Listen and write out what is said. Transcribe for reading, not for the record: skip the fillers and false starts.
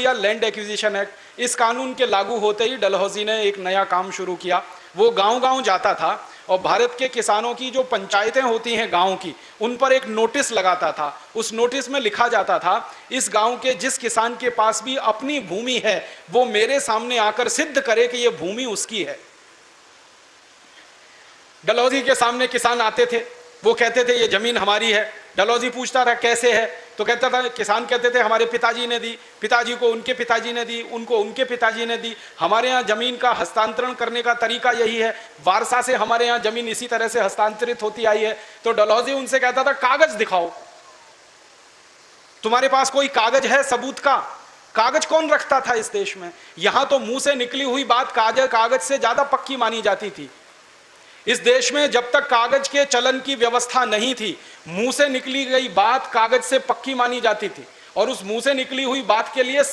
दिया land acquisition act, इस कानून के लागू होते ही डलहौजी ने एक नया काम शुरू किया। वो गांव-गांव जाता था और भारत के किसानों की जो पंचायतें होती हैं गांव की, उन पर एक नोटिस लगाता था। उस नोटिस में लिखा जाता था, इस गांव के जिस किसान के पास भी अपनी भूमि है वो मेरे सामने आकर सिद्ध करे कि ये भूमि उसकी है। डलहौजी के सामने किसान आते थे, वो कहते थे ये जमीन हमारी है। डलहौजी पूछता था कैसे है, तो कहता था, किसान कहते थे हमारे पिताजी ने दी, पिताजी को उनके पिताजी ने दी, उनको उनके पिताजी ने दी। हमारे यहाँ जमीन का हस्तांतरण करने का तरीका यही है, वारसा से हमारे यहाँ जमीन इसी तरह से हस्तांतरित होती आई है। तो डलहौजी उनसे कहता था कागज दिखाओ, तुम्हारे पास कोई कागज है सबूत का? कागज कौन रखता था इस देश में? यहां तो मुंह से निकली हुई बात कागज से ज्यादा पक्की मानी जाती थी। इस देश में जब तक कागज के चलन की व्यवस्था नहीं थी, मुंह से निकली गई बात कागज से पक्की मानी जाती थी और उस मुंह से निकली हुई बात के लिए